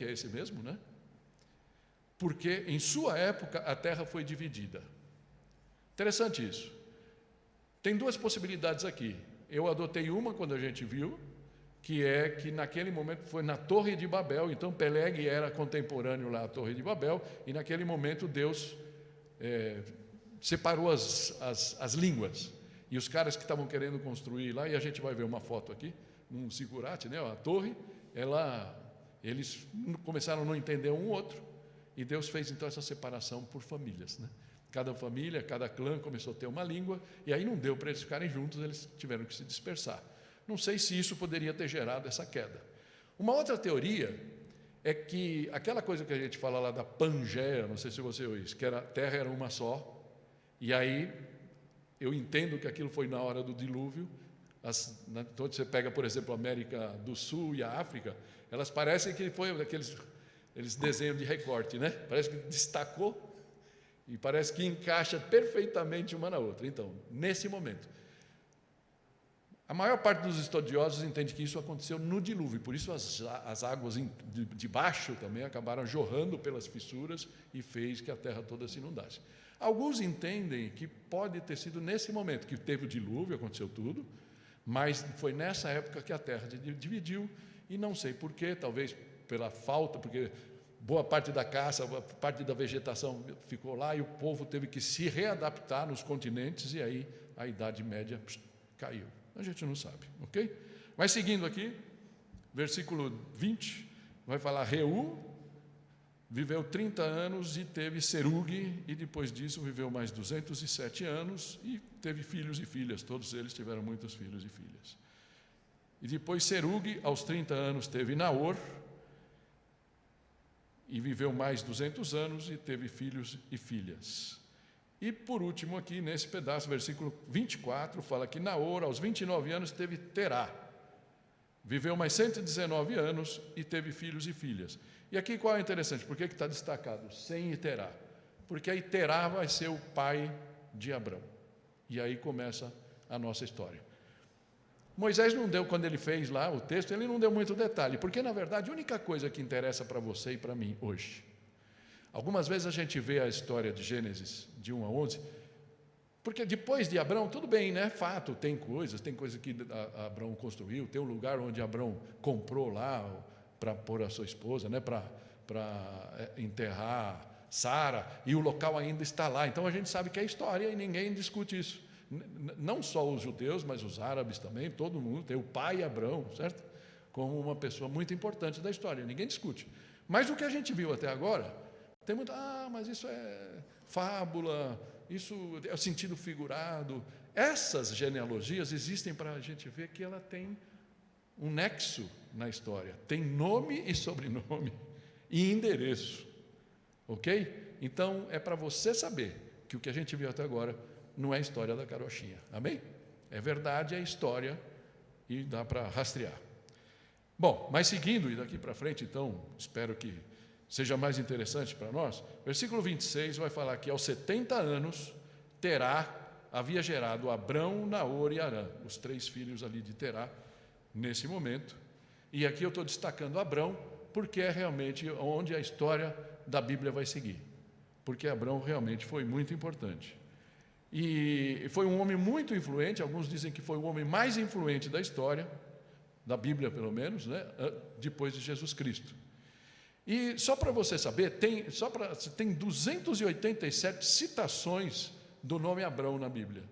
que é esse mesmo, né? Porque em sua época a terra foi dividida. Interessante isso. Tem duas possibilidades aqui. Eu adotei uma quando a gente viu, que é que naquele momento foi na Torre de Babel. Então Peleg era contemporâneo lá à Torre de Babel, e naquele momento Deus separou as línguas. E os caras que estavam querendo construir lá, e a gente vai ver uma foto aqui, um zigurate, né? A torre, eles começaram a não entender um outro, e Deus fez então essa separação por famílias, né? Cada família, cada clã começou a ter uma língua, e aí não deu para eles ficarem juntos, eles tiveram que se dispersar. Não sei se isso poderia ter gerado essa queda. Uma outra teoria é que aquela coisa que a gente fala lá da Pangeia, não sei se você ouviu isso, que a terra era uma só, e aí eu entendo que aquilo foi na hora do dilúvio. Então você pega, por exemplo, a América do Sul e a África, elas parecem que foi aqueles desenhos de recorte, né? Parece que destacou e parece que encaixa perfeitamente uma na outra. Então, nesse momento, a maior parte dos estudiosos entende que isso aconteceu no dilúvio, por isso as águas de baixo também acabaram jorrando pelas fissuras e fez que a terra toda se inundasse. Alguns entendem que pode ter sido nesse momento que teve o dilúvio, aconteceu tudo, mas foi nessa época que a terra dividiu, e não sei porquê, talvez pela falta, porque boa parte da caça, boa parte da vegetação ficou lá, e o povo teve que se readaptar nos continentes, e aí a Idade Média caiu. A gente não sabe, ok? Mas seguindo aqui, versículo 20, vai falar: Reu viveu 30 anos e teve Serugue, e depois disso viveu mais 207 anos e teve filhos e filhas, todos eles tiveram muitos filhos e filhas. E depois Serugue, aos 30 anos, teve Naor, e viveu mais 200 anos e teve filhos e filhas. E por último aqui, nesse pedaço, versículo 24, fala que Naor, aos 29 anos, teve Terá. Viveu mais 119 anos e teve filhos e filhas. E aqui qual é interessante? Por que está destacado? Sem e Terá. Porque aí Terá vai ser o pai de Abrão. E aí começa a nossa história. Moisés não deu, quando ele fez lá o texto, ele não deu muito detalhe, porque na verdade a única coisa que interessa para você e para mim hoje, algumas vezes a gente vê a história de Gênesis de 1 a 11, porque depois de Abrão, tudo bem, né? Fato, tem coisas que Abrão construiu, tem um lugar onde Abrão comprou lá para pôr a sua esposa, né? Para enterrar Sara, e o local ainda está lá. Então a gente sabe que é história e ninguém discute isso. Não só os judeus, mas os árabes também, todo mundo tem o pai Abrão, certo? Como uma pessoa muito importante da história, ninguém discute. Mas o que a gente viu até agora, tem muito, mas isso é fábula, isso é o sentido figurado. Essas genealogias existem para a gente ver que ela tem um nexo na história, tem nome e sobrenome e endereço, ok? Então é para você saber que o que a gente viu até agora não é a história da carochinha, amém? É verdade, é história e dá para rastrear. Bom, mas seguindo, e daqui para frente, então, espero que seja mais interessante para nós, versículo 26 vai falar que aos 70 anos, Terá havia gerado Abrão, Naor e Harã, os 3 filhos ali de Terá, nesse momento. E aqui eu estou destacando Abrão, porque é realmente onde a história da Bíblia vai seguir, porque Abrão realmente foi muito importante. E foi um homem muito influente, alguns dizem que foi o homem mais influente da história, da Bíblia pelo menos, né, depois de Jesus Cristo. E só para você saber, tem 287 citações do nome Abrão na Bíblia.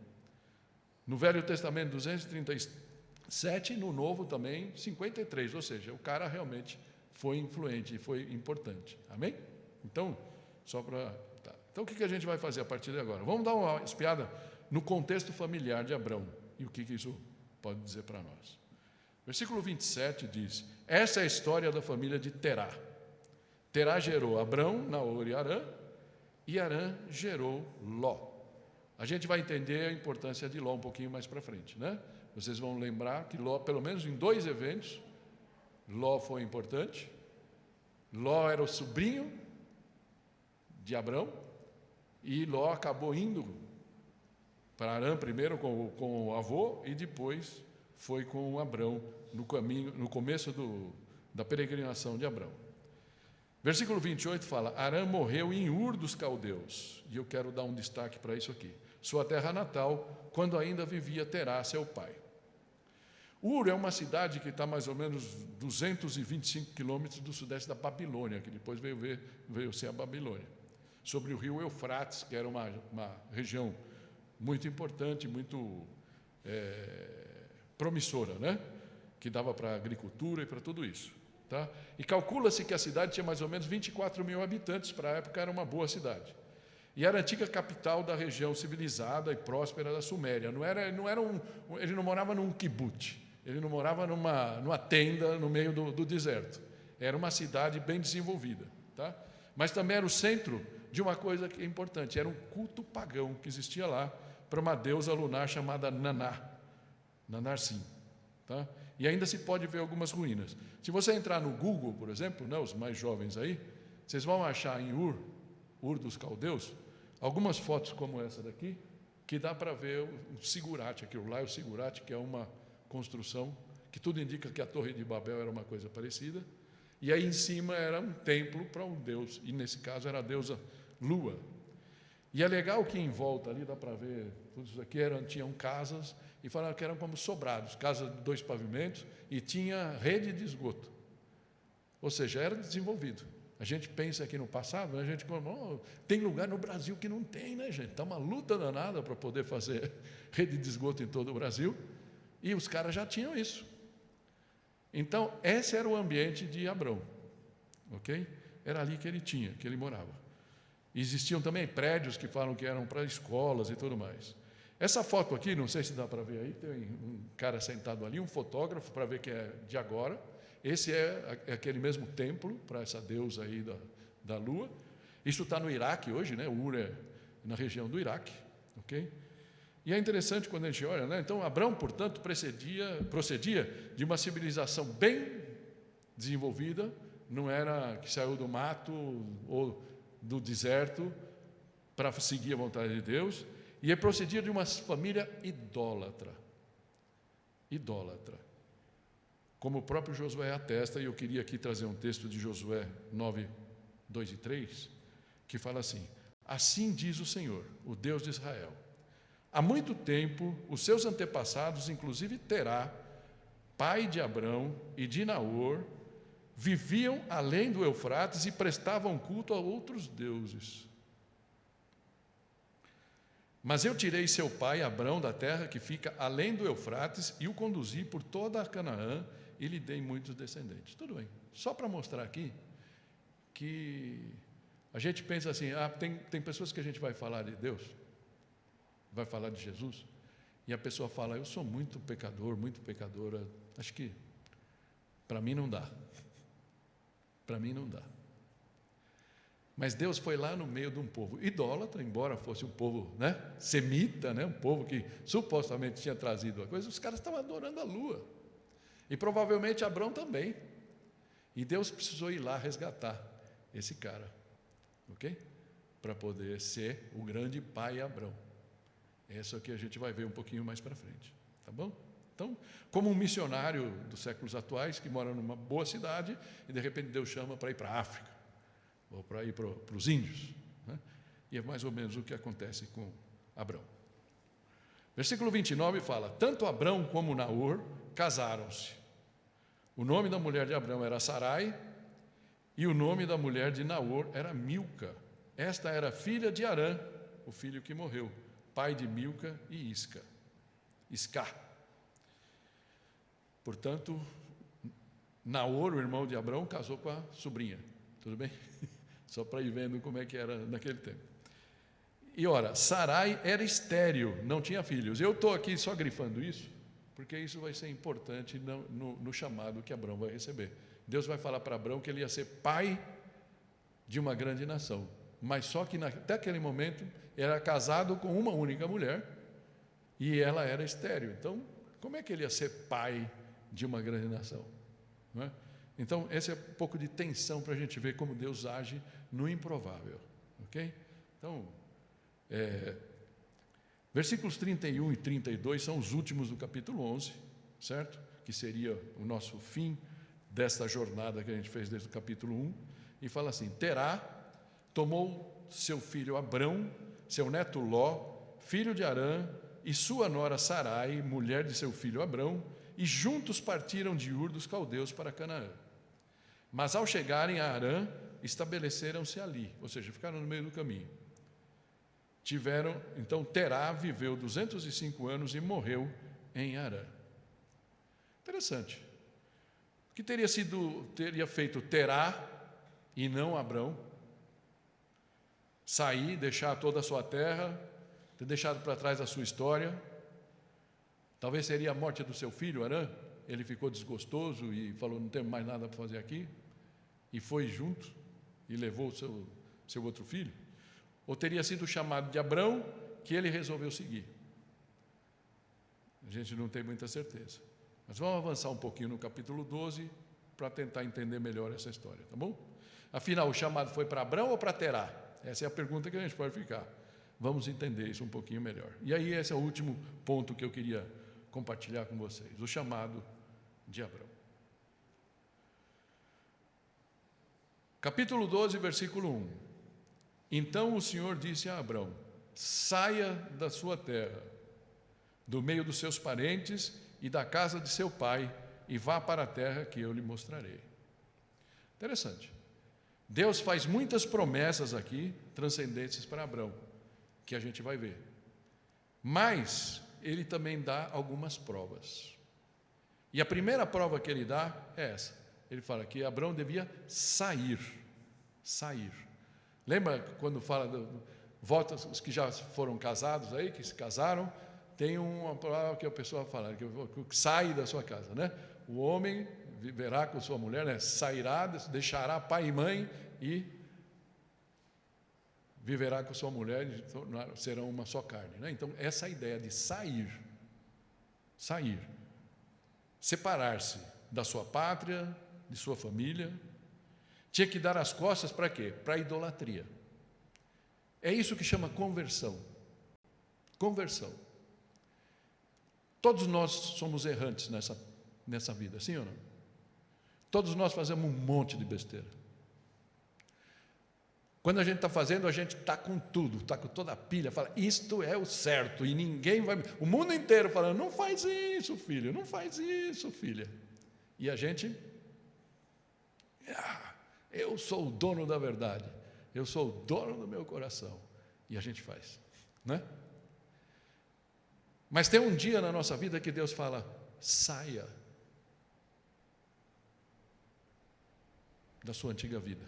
No Velho Testamento, 237, e no Novo também, 53, ou seja, o cara realmente foi influente e foi importante. Amém? Então, só para... Então, o que a gente vai fazer a partir de agora? Vamos dar uma espiada no contexto familiar de Abrão e o que isso pode dizer para nós. Versículo 27 diz: essa é a história da família de Terá. Terá gerou Abrão, Naor e Harã gerou Ló. A gente vai entender a importância de Ló um pouquinho mais para frente, né? Vocês vão lembrar que Ló, pelo menos em 2 eventos, Ló foi importante. Ló era o sobrinho de Abrão, e Ló acabou indo para Harã primeiro com o avô e depois foi com Abrão no caminho, no começo da peregrinação de Abrão. Versículo 28 fala: Arã morreu em Ur dos Caldeus. E eu quero dar um destaque para isso aqui. Sua terra natal, quando ainda vivia Terá, seu pai. Ur é uma cidade que está mais ou menos 225 quilômetros do sudeste da Babilônia, que depois veio ser a Babilônia, sobre o rio Eufrates, que era uma região muito importante, muito promissora, né? Que dava para a agricultura e para tudo isso. Tá? E calcula-se que a cidade tinha mais ou menos 24 mil habitantes, para a época era uma boa cidade. E era a antiga capital da região civilizada e próspera da Suméria. Ele não morava num kibbutz, ele não morava numa tenda no meio do deserto. Era uma cidade bem desenvolvida. Tá? Mas também era o centro de uma coisa que é importante, era um culto pagão que existia lá para uma deusa lunar chamada Nanarsim. Tá? E ainda se pode ver algumas ruínas. Se você entrar no Google, por exemplo, né, os mais jovens aí, vocês vão achar em Ur dos Caldeus, algumas fotos como essa daqui, que dá para ver o Sigurate, aquilo lá é o Sigurate, que é uma construção que tudo indica que a Torre de Babel era uma coisa parecida, e aí em cima era um templo para um deus, e nesse caso era a deusa Lua. E é legal que em volta ali, dá para ver, tudo isso aqui tinham casas, e falaram que eram como sobrados, casas de 2 pavimentos, e tinha rede de esgoto. Ou seja, era desenvolvido. A gente pensa aqui no passado, a gente tem lugar no Brasil que não tem, né, gente? Está uma luta danada para poder fazer rede de esgoto em todo o Brasil, e os caras já tinham isso. Então, esse era o ambiente de Abrão, ok? Era ali que ele morava. Existiam também prédios que falam que eram para escolas e tudo mais. Essa foto aqui, não sei se dá para ver aí, tem um cara sentado ali, um fotógrafo, para ver que é de agora. Esse é aquele mesmo templo para essa deusa aí da lua. Isso está no Iraque hoje, né? Ur é na região do Iraque, ok? E é interessante quando a gente olha, né? Então, Abrão, portanto, procedia de uma civilização bem desenvolvida, não era que saiu do mato ou do deserto para seguir a vontade de Deus, e procedia de uma família idólatra. Idólatra. Como o próprio Josué atesta, e eu queria aqui trazer um texto de Josué 9, 2 e 3, que fala assim: assim diz o Senhor, o Deus de Israel, há muito tempo os seus antepassados, inclusive Terá, pai de Abrão e de Naor, viviam além do Eufrates e prestavam culto a outros deuses. Mas eu tirei seu pai Abrão da terra que fica além do Eufrates e o conduzi por toda a Canaã e lhe dei muitos descendentes. Tudo bem, só para mostrar aqui que a gente pensa assim, tem pessoas que a gente vai falar de Deus, vai falar de Jesus, e a pessoa fala, eu sou muito pecadora, acho que para mim não dá. Para mim não dá. Mas Deus foi lá no meio de um povo idólatra, embora fosse um povo, né, semita, né, um povo que supostamente tinha trazido a coisa, os caras estavam adorando a lua. E provavelmente Abrão também. E Deus precisou ir lá resgatar esse cara, ok? Para poder ser o grande pai Abrão. Isso aqui a gente vai ver um pouquinho mais para frente, tá bom? Então, como um missionário dos séculos atuais, que mora numa boa cidade, e de repente Deus chama para ir para a África, ou para ir para os índios, né? E é mais ou menos o que acontece com Abrão. Versículo 29 fala, tanto Abrão como Naor casaram-se. O nome da mulher de Abrão era Sarai, e o nome da mulher de Naor era Milca. Esta era filha de Arã, o filho que morreu, pai de Milca e Isca. Portanto, Naor, o irmão de Abrão, casou com a sobrinha. Tudo bem? Só para ir vendo como é que era naquele tempo. E ora, Sarai era estéril, não tinha filhos. Eu estou aqui só grifando isso, porque isso vai ser importante no chamado que Abrão vai receber. Deus vai falar para Abrão que ele ia ser pai de uma grande nação. Mas só que até aquele momento era casado com uma única mulher e ela era estéril. Então, como é que ele ia ser pai de uma grande nação? Não é? Então, esse é um pouco de tensão para a gente ver como Deus age no improvável. Ok? Então, versículos 31 e 32 são os últimos do capítulo 11, certo? Que seria o nosso fim desta jornada que a gente fez desde o capítulo 1. e fala assim: Terá tomou seu filho Abrão, seu neto Ló, filho de Harã, e sua nora Sarai, mulher de seu filho Abrão, e juntos partiram de Ur dos caldeus para Canaã. Mas ao chegarem a Harã, estabeleceram-se ali, ou seja, ficaram no meio do caminho. Então Terá viveu 205 anos e morreu em Harã. Interessante. O que teria feito Terá e não Abrão? Sair, deixar toda a sua terra, ter deixado para trás a sua história. Talvez seria a morte do seu filho, Harã. Ele ficou desgostoso e falou: não temos mais nada para fazer aqui. E foi junto e levou o seu outro filho. Ou teria sido o chamado de Abrão, que ele resolveu seguir. A gente não tem muita certeza. Mas vamos avançar um pouquinho no capítulo 12 para tentar entender melhor essa história, tá bom? Afinal, o chamado foi para Abrão ou para Terá? Essa é a pergunta que a gente pode ficar. Vamos entender isso um pouquinho melhor. E aí, esse é o último ponto que eu queria compartilhar com vocês: o chamado de Abrão. Capítulo 12, versículo 1. Então o Senhor disse a Abrão: saia da sua terra, do meio dos seus parentes e da casa de seu pai, e vá para a terra que eu lhe mostrarei. Interessante. Deus faz muitas promessas aqui, transcendentes para Abrão, que a gente vai ver. Mas ele também dá algumas provas. E a primeira prova que ele dá é essa. Ele fala que Abrão devia sair. Sair. Lembra quando fala, volta os que já foram casados aí, que se casaram, tem uma palavra que a pessoa fala, que sai da sua casa, né? O homem viverá com sua mulher, né? Sairá, deixará pai e mãe e viverá com sua mulher, e serão uma só carne, né? Então, essa ideia de sair, separar-se da sua pátria, de sua família, tinha que dar as costas para quê? Para a idolatria. É isso que chama conversão. Conversão. Todos nós somos errantes nessa vida, sim ou não? Todos nós fazemos um monte de besteira. Quando a gente está fazendo, a gente está com tudo, está com toda a pilha, fala: isto é o certo, e ninguém vai... O mundo inteiro falando: não faz isso, filho, não faz isso, filha. E a gente... eu sou o dono da verdade, eu sou o dono do meu coração. E a gente faz, né? Mas tem um dia na nossa vida que Deus fala: saia da sua antiga vida.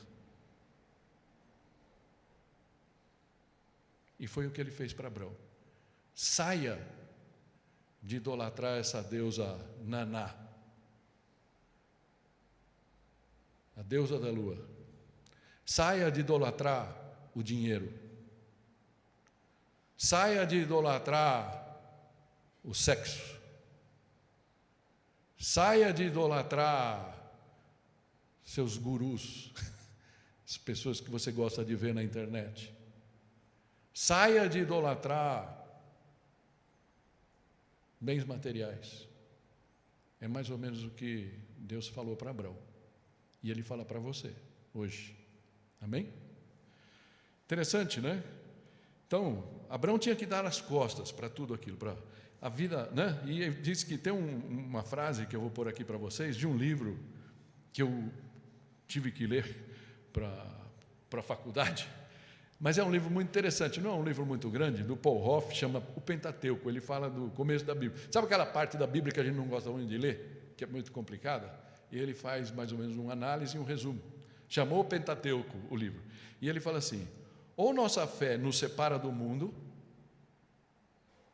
E foi o que ele fez para Abrão. Saia de idolatrar essa deusa Naná, a deusa da lua. Saia de idolatrar o dinheiro. Saia de idolatrar o sexo. Saia de idolatrar seus gurus, as pessoas que você gosta de ver na internet. Saia de idolatrar bens materiais. É mais ou menos o que Deus falou para Abrão. E Ele fala para você hoje. Amém? Interessante, né? Então, Abrão tinha que dar as costas para tudo aquilo, para a vida, né? E ele diz que tem uma frase que eu vou pôr aqui para vocês, de um livro que eu tive que ler para a faculdade, mas é um livro muito interessante, não é um livro muito grande, do Paul Hoff, chama O Pentateuco. Ele fala do começo da Bíblia. Sabe aquela parte da Bíblia que a gente não gosta muito de ler, que é muito complicada? E ele faz mais ou menos uma análise e um resumo. Chamou O Pentateuco, o livro. E ele fala assim: ou nossa fé nos separa do mundo,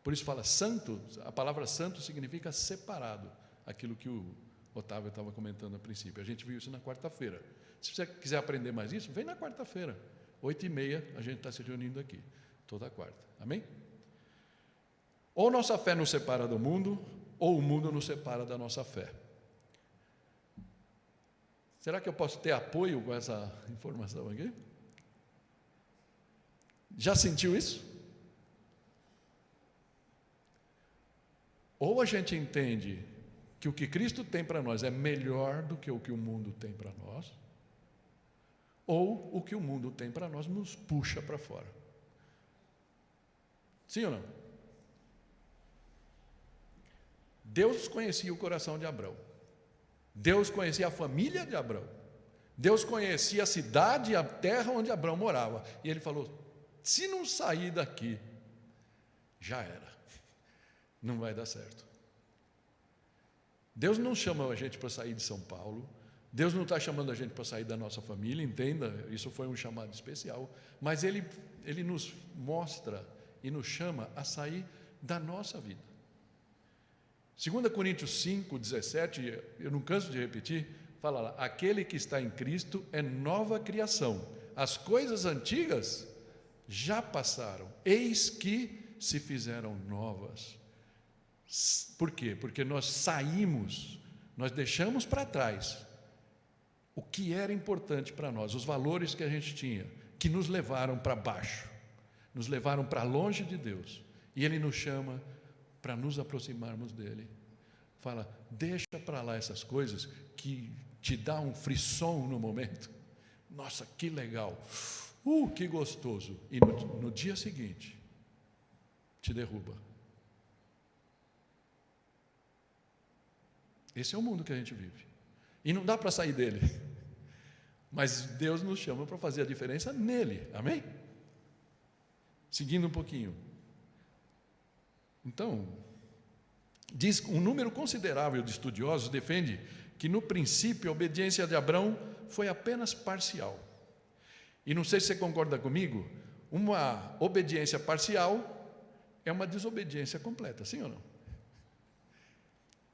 por isso fala santo, a palavra santo significa separado, aquilo que o Otávio estava comentando a princípio. A gente viu isso na quarta-feira. Se você quiser aprender mais isso, vem na quarta-feira, 8h30, a gente está se reunindo aqui, toda quarta, amém? Ou nossa fé nos separa do mundo, ou o mundo nos separa da nossa fé. Será que eu posso ter apoio com essa informação aqui? Já sentiu isso? Ou a gente entende que o que Cristo tem para nós é melhor do que o mundo tem para nós, ou o que o mundo tem para nós nos puxa para fora. Sim ou não? Deus conhecia o coração de Abrão. Deus conhecia a família de Abrão. Deus conhecia a cidade e a terra onde Abrão morava. E ele falou: se não sair daqui, já era. Não vai dar certo. Deus não chama a gente para sair de São Paulo. Deus não está chamando a gente para sair da nossa família, entenda, isso foi um chamado especial. Mas Ele nos mostra e nos chama a sair da nossa vida. 2 Coríntios 5, 17, eu não canso de repetir, fala lá: aquele que está em Cristo é nova criação. As coisas antigas já passaram, eis que se fizeram novas. Por quê? Porque nós saímos, nós deixamos para trás o que era importante para nós, os valores que a gente tinha, que nos levaram para baixo, nos levaram para longe de Deus. E Ele nos chama para nos aproximarmos dEle. Fala: deixa para lá essas coisas que te dá um frisson no momento. Nossa, que legal, que gostoso. E no dia seguinte, te derruba. Esse é o mundo que a gente vive. E não dá para sair dele. Mas Deus nos chama para fazer a diferença nele. Amém? Seguindo um pouquinho. Então, diz um número considerável de estudiosos defende que no princípio a obediência de Abrão foi apenas parcial. E não sei se você concorda comigo, uma obediência parcial é uma desobediência completa, sim ou não?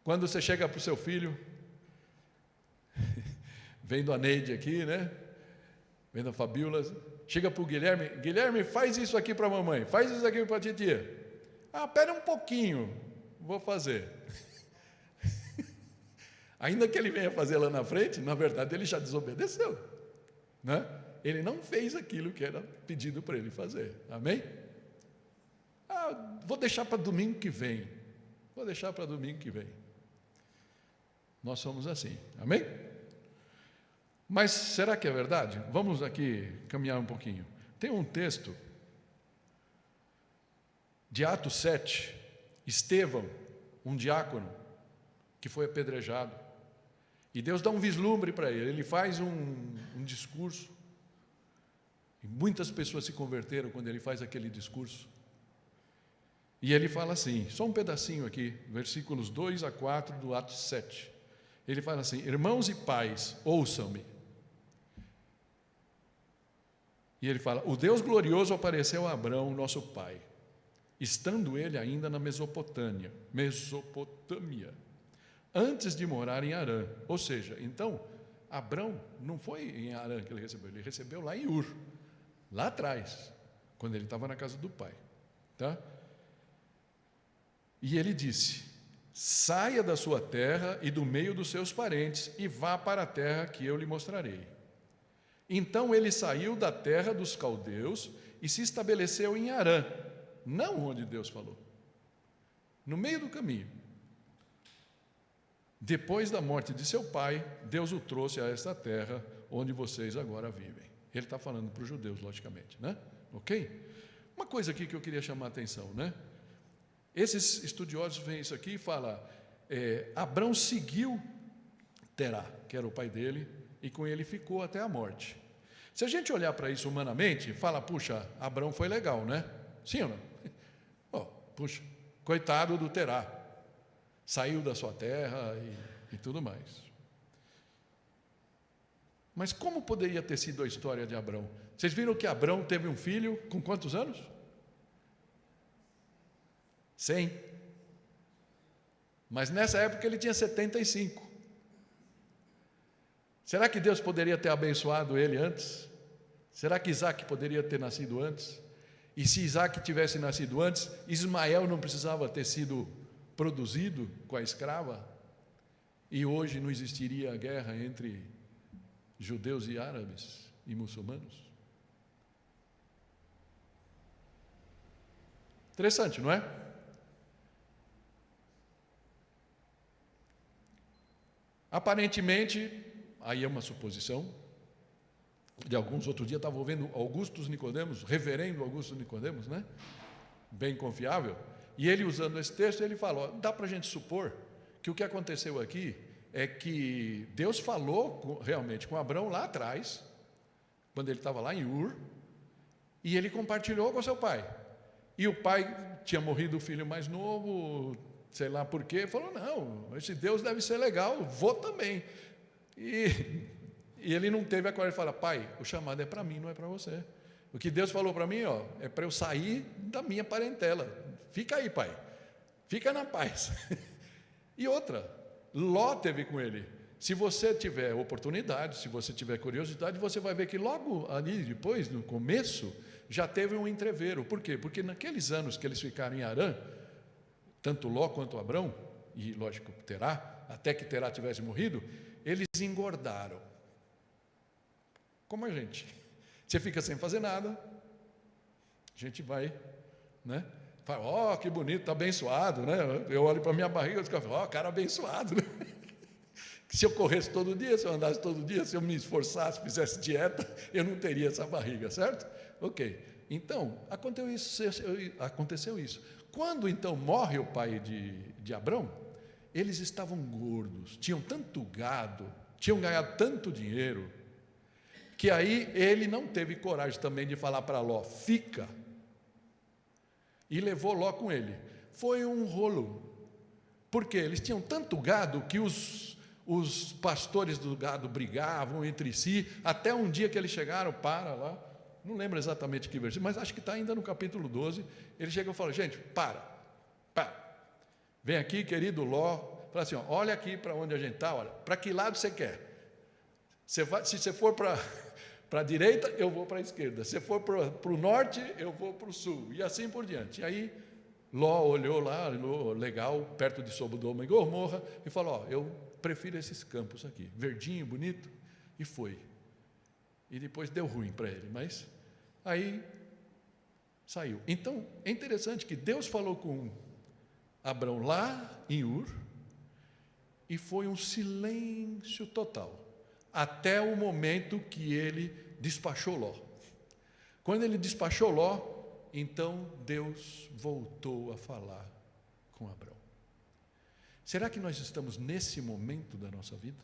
Quando você chega para o seu filho, vendo a Neide aqui, né? Vendo a Fabiola, chega para o Guilherme: Guilherme, faz isso aqui para a mamãe, faz isso aqui para a titia. Espera um pouquinho, vou fazer. Ainda que ele venha fazer lá na frente, na verdade ele já desobedeceu, né? Ele não fez aquilo que era pedido para ele fazer, amém? Vou deixar para domingo que vem, Nós somos assim, amém? Mas será que é verdade? Vamos aqui caminhar um pouquinho. Tem um texto de Atos 7, Estevão, um diácono, que foi apedrejado, e Deus dá um vislumbre para ele. Ele faz um discurso, e muitas pessoas se converteram quando ele faz aquele discurso. E ele fala assim, só um pedacinho aqui, versículos 2 a 4 do Atos 7. Ele fala assim: irmãos e pais, ouçam-me. E ele fala: o Deus glorioso apareceu a Abrão, nosso pai, estando ele ainda na Mesopotâmia, antes de morar em Harã. Ou seja, então, Abrão não foi em Harã que ele recebeu lá em Ur, lá atrás, quando ele estava na casa do pai, tá? E ele disse: saia da sua terra e do meio dos seus parentes e vá para a terra que eu lhe mostrarei. Então ele saiu da terra dos caldeus e se estabeleceu em Harã, não onde Deus falou, no meio do caminho. Depois da morte de seu pai, Deus o trouxe a esta terra onde vocês agora vivem. Ele está falando para os judeus, logicamente, né? Ok? Uma coisa aqui que eu queria chamar a atenção, né? Esses estudiosos veem isso aqui e falam: Abrão seguiu Terá, que era o pai dele, e com ele ficou até a morte. Se a gente olhar para isso humanamente, fala: puxa, Abrão foi legal, né? Sim ou não? Puxa, coitado do Terá, saiu da sua terra e tudo mais. Mas como poderia ter sido a história de Abrão? Vocês viram que Abrão teve um filho com quantos anos? 100. Mas nessa época ele tinha 75. Será que Deus poderia ter abençoado ele antes? Será que Isaac poderia ter nascido antes? E se Isaac tivesse nascido antes, Ismael não precisava ter sido produzido com a escrava? E hoje não existiria a guerra entre judeus e árabes e muçulmanos? Interessante, não é? Aparentemente, aí é uma suposição, de alguns. Outro dia estava ouvindo Augustus Nicodemos, reverendo Augustus Nicodemos, né? Bem confiável, e ele usando esse texto, ele falou, dá para a gente supor que o que aconteceu aqui é que Deus falou realmente com Abrão lá atrás, quando ele estava lá em Ur, e ele compartilhou com seu pai, e o pai tinha morrido o filho mais novo, sei lá por quê, falou, não, esse Deus deve ser legal, vou também, e ele não teve a coragem de falar, pai, o chamado é para mim, não é para você. O que Deus falou para mim, é para eu sair da minha parentela. Fica aí, pai. Fica na paz. E outra, Ló teve com ele. Se você tiver oportunidade, se você tiver curiosidade, você vai ver que logo ali depois, no começo, já teve um entreveiro. Por quê? Porque naqueles anos que eles ficaram em Harã, tanto Ló quanto Abrão, e lógico Terá, até que Terá tivesse morrido, eles engordaram. Como a gente. Você fica sem fazer nada, a gente vai, né? Fala, que bonito, está abençoado, né? Eu olho para a minha barriga e fico, cara abençoado, né? Se eu corresse todo dia, se eu andasse todo dia, se eu me esforçasse, fizesse dieta, eu não teria essa barriga, certo? Ok, então, aconteceu isso. Quando então morre o pai de Abrão, eles estavam gordos, tinham tanto gado, tinham ganhado tanto dinheiro, que aí ele não teve coragem também de falar para Ló, fica, e levou Ló com ele. Foi um rolo, porque eles tinham tanto gado que os pastores do gado brigavam entre si, até um dia que eles chegaram, lá, não lembro exatamente que versículo, mas acho que está ainda no capítulo 12, ele chega e fala, gente, para, vem aqui, querido Ló, fala assim, olha aqui para onde a gente está, olha, para que lado você quer? Se você for para a direita, eu vou para a esquerda. Se for para o norte, eu vou para o sul. E assim por diante. E aí, Ló olhou lá, legal, perto de Sodoma e Gomorra, e falou, eu prefiro esses campos aqui, verdinho, bonito, e foi. E depois deu ruim para ele, mas aí saiu. Então, é interessante que Deus falou com Abrão lá em Ur, e foi um silêncio total. Até o momento que ele despachou Ló. Quando ele despachou Ló, então Deus voltou a falar com Abrão. Será que nós estamos nesse momento da nossa vida?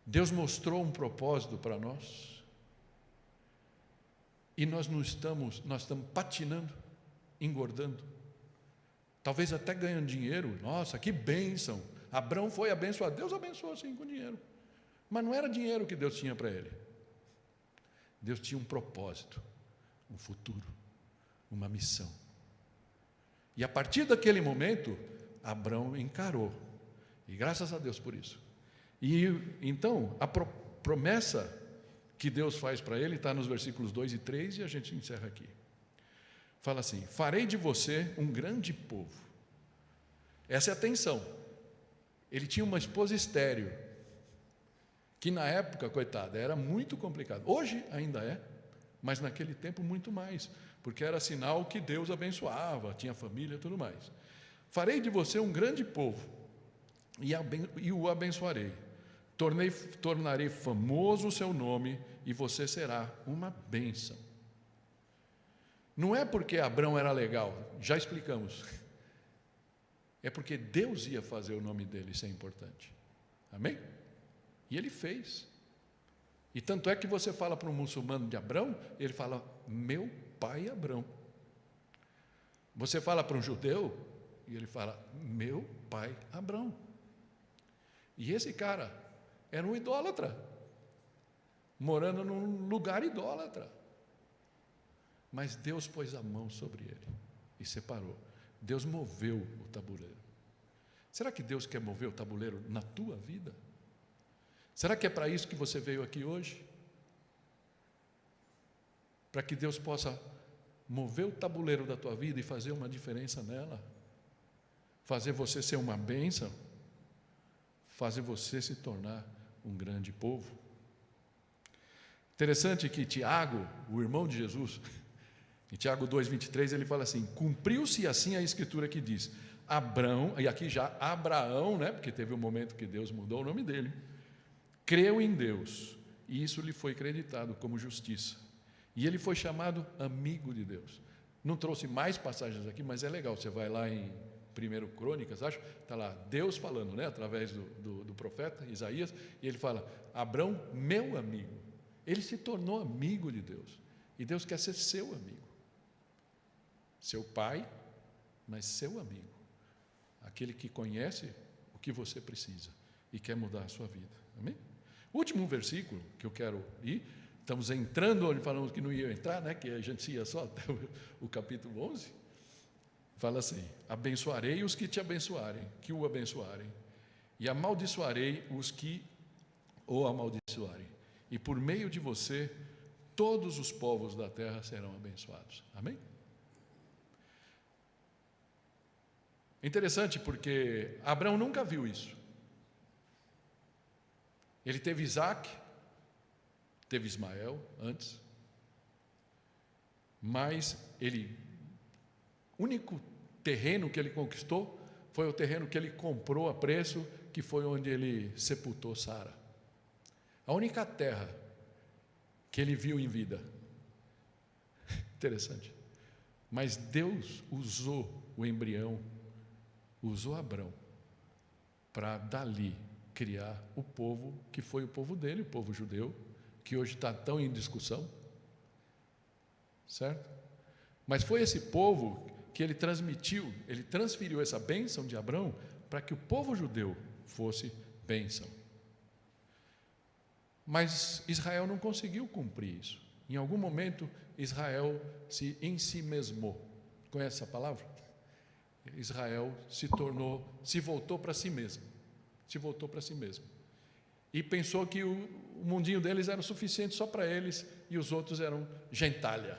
Deus mostrou um propósito para nós e nós estamos patinando, engordando, talvez até ganhando dinheiro. Nossa, que bênção! Abrão foi abençoado, Deus abençoou sim com dinheiro, mas não era dinheiro que Deus tinha para ele. Deus tinha um propósito, um futuro, uma missão. E a partir daquele momento, Abrão encarou, e graças a Deus por isso. E então, a promessa que Deus faz para ele está nos versículos 2 e 3, e a gente encerra aqui. Fala assim, farei de você um grande povo. Essa é a tensão. Ele tinha uma esposa estéril, que na época, coitada, era muito complicado. Hoje ainda é, mas naquele tempo muito mais, porque era sinal que Deus abençoava, tinha família e tudo mais. Farei de você um grande povo, e o abençoarei. Tornarei famoso o seu nome, e você será uma bênção. Não é porque Abrão era legal, já explicamos. É porque Deus ia fazer o nome dele ser importante. Amém? E ele fez. E tanto é que você fala para um muçulmano de Abrão, ele fala, meu pai Abrão. Você fala para um judeu, e ele fala, meu pai Abrão. E esse cara era um idólatra, morando num lugar idólatra. Mas Deus pôs a mão sobre ele e separou. Deus moveu o tabuleiro. Será que Deus quer mover o tabuleiro na tua vida? Será que é para isso que você veio aqui hoje? Para que Deus possa mover o tabuleiro da tua vida e fazer uma diferença nela? Fazer você ser uma bênção? Fazer você se tornar um grande povo? Interessante que Tiago, o irmão de Jesus, em Tiago 2,23, ele fala assim, cumpriu-se assim a escritura que diz, Abrão, e aqui já Abraão, né, porque teve um momento que Deus mudou o nome dele, creu em Deus, e isso lhe foi creditado como justiça. E ele foi chamado amigo de Deus. Não trouxe mais passagens aqui, mas é legal, você vai lá em 1 Crônicas, acho, está lá, Deus falando, né, através do profeta Isaías, e ele fala, Abrão, meu amigo. Ele se tornou amigo de Deus, e Deus quer ser seu amigo, seu pai, mas seu amigo, aquele que conhece o que você precisa e quer mudar a sua vida, amém? O último versículo que eu quero ir, estamos entrando onde falamos que não ia entrar, né, que a gente ia só até o capítulo 11, fala assim, abençoarei os que te abençoarem, que o abençoarem, e amaldiçoarei os que o amaldiçoarem, e por meio de você, todos os povos da terra serão abençoados, amém? É interessante porque Abraão nunca viu isso. Ele teve Isaac, teve Ismael antes, mas o único terreno que ele conquistou foi o terreno que ele comprou a preço, que foi onde ele sepultou Sara. A única terra que ele viu em vida. Interessante. Mas Deus usou o embrião, usou Abrão, para dali criar o povo, que foi o povo dele, o povo judeu, que hoje está tão em discussão, certo? Mas foi esse povo que ele transferiu essa bênção de Abrão para que o povo judeu fosse bênção. Mas Israel não conseguiu cumprir isso. Em algum momento, Israel se ensimesmou. Conhece essa palavra? Israel se voltou para si mesmo. Se voltou para si mesmo. E pensou que o mundinho deles era o suficiente só para eles e os outros eram gentalha,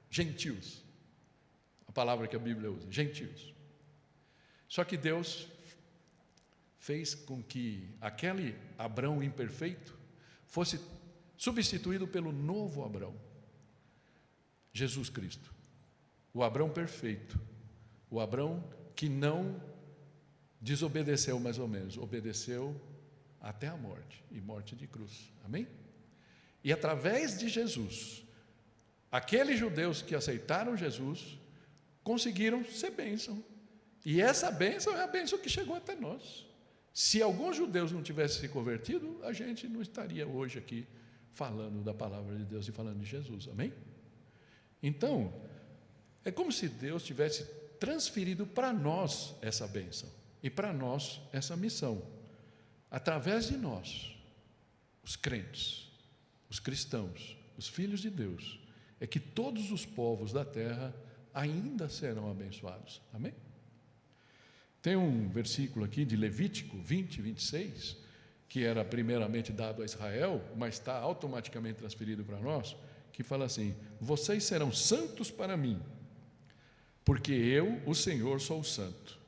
gentios. A palavra que a Bíblia usa, gentios. Só que Deus fez com que aquele Abrão imperfeito fosse substituído pelo novo Abrão, Jesus Cristo, o Abrão perfeito, o Abrão que não desobedeceu mais ou menos, obedeceu até a morte, e morte de cruz, amém? E através de Jesus, aqueles judeus que aceitaram Jesus, conseguiram ser bênção, e essa bênção é a bênção que chegou até nós. Se alguns judeus não tivessem se convertido, a gente não estaria hoje aqui falando da palavra de Deus e falando de Jesus, amém? Então, é como se Deus tivesse transferido para nós essa bênção e para nós essa missão, através de nós, os crentes, os cristãos, os filhos de Deus, é que todos os povos da terra ainda serão abençoados, amém? Tem um versículo aqui de Levítico 20, 26, que era primeiramente dado a Israel, mas está automaticamente transferido para nós, que fala assim, vocês serão santos para mim, porque eu, o Senhor, sou santo.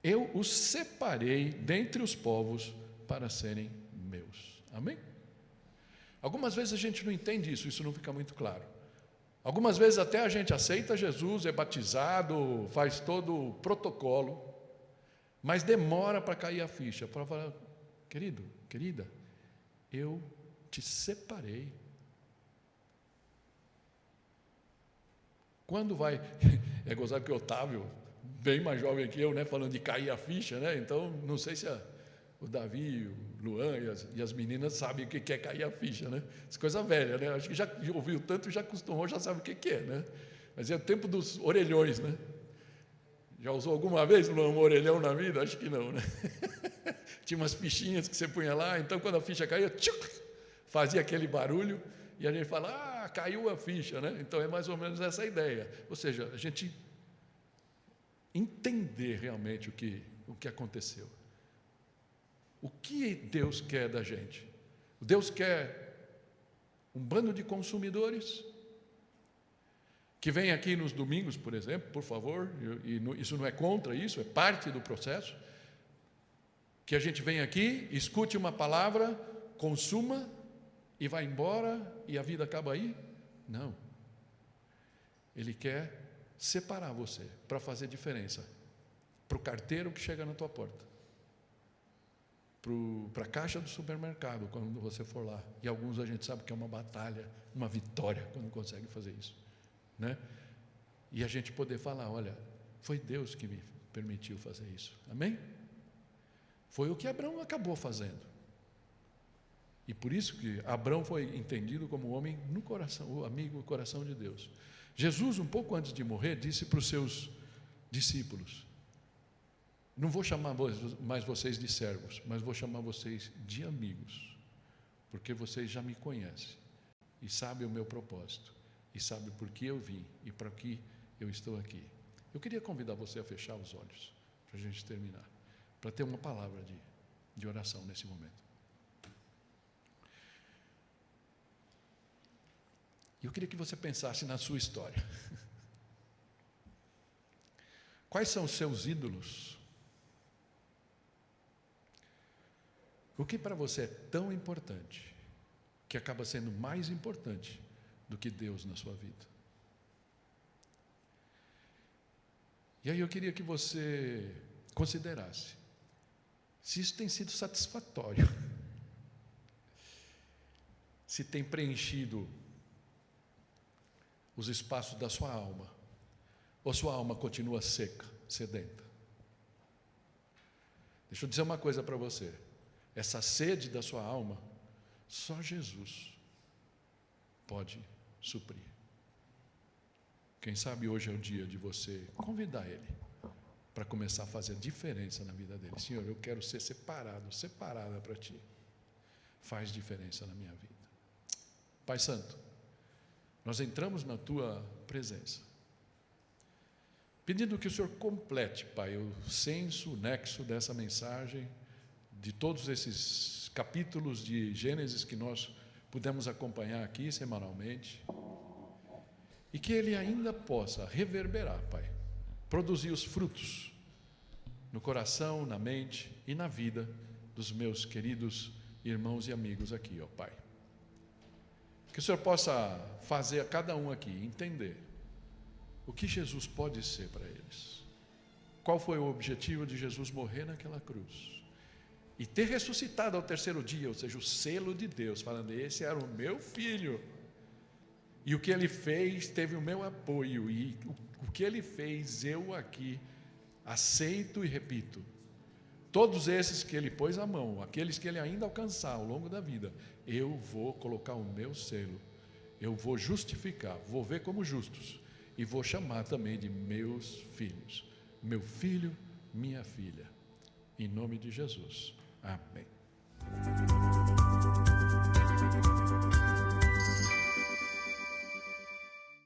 Eu os separei dentre os povos para serem meus. Amém? Algumas vezes a gente não entende isso não fica muito claro. Algumas vezes até a gente aceita Jesus, é batizado, faz todo o protocolo, mas demora para cair a ficha, para falar, querido, querida, eu te separei. Quando vai? É gozado que o Otávio, bem mais jovem que eu, né, falando de cair a ficha, né? Então não sei se o Davi, o Luan e as meninas sabem o que é cair a ficha, né? Essa coisa velha, né? Acho que já ouviu tanto, já acostumou, já sabe o que é, né? Mas é o tempo dos orelhões, né? Já usou alguma vez um orelhão na vida? Acho que não, né? Tinha umas fichinhas que você punha lá, então quando a ficha caía, tchuc, fazia aquele barulho, e a gente fala, caiu a ficha, né? Então é mais ou menos essa a ideia. Ou seja, a gente entender realmente o que aconteceu. O que Deus quer da gente? Deus quer um bando de consumidores que vem aqui nos domingos, por exemplo, por favor, isso não é contra isso, é parte do processo, que a gente vem aqui, escute uma palavra, consuma e vai embora e a vida acaba aí? Não. Ele quer separar você para fazer diferença para o carteiro que chega na tua porta. para a caixa do supermercado quando você for lá. E alguns a gente sabe que é uma batalha, uma vitória quando consegue fazer isso, né? E a gente poder falar, olha, foi Deus que me permitiu fazer isso. Amém? Foi o que Abraão acabou fazendo. E por isso que Abraão foi entendido como homem no coração, o amigo, o coração de Deus. Jesus, um pouco antes de morrer, disse para os seus discípulos: não vou chamar mais vocês de servos, mas vou chamar vocês de amigos, porque vocês já me conhecem e sabem o meu propósito, e sabem por que eu vim e para que eu estou aqui. Eu queria convidar você a fechar os olhos, para a gente terminar, para ter uma palavra de oração nesse momento. E eu queria que você pensasse na sua história. Quais são os seus ídolos? O que para você é tão importante, que acaba sendo mais importante do que Deus na sua vida? E aí eu queria que você considerasse se isso tem sido satisfatório, se tem preenchido os espaços da sua alma, ou sua alma continua seca, sedenta. Deixa eu dizer uma coisa para você: essa sede da sua alma, só Jesus pode suprir. Quem sabe hoje é o dia de você convidar Ele para começar a fazer diferença na vida dele. Senhor, eu quero ser separado, separada para Ti. Faz diferença na minha vida. Pai Santo, nós entramos na Tua presença, pedindo que o Senhor complete, Pai, o senso, o nexo dessa mensagem, de todos esses capítulos de Gênesis que nós pudemos acompanhar aqui semanalmente, e que ele ainda possa reverberar, Pai, produzir os frutos no coração, na mente e na vida dos meus queridos irmãos e amigos aqui, ó Pai. Que o Senhor possa fazer a cada um aqui entender o que Jesus pode ser para eles. Qual foi o objetivo de Jesus morrer naquela cruz e ter ressuscitado ao terceiro dia, ou seja, o selo de Deus, falando: esse era o meu filho, e o que ele fez teve o meu apoio, e o que ele fez eu aqui aceito e repito. Todos esses que ele pôs a mão, aqueles que ele ainda alcançar ao longo da vida, eu vou colocar o meu selo, eu vou justificar, vou ver como justos, e vou chamar também de meus filhos, meu filho, minha filha, em nome de Jesus. Amém.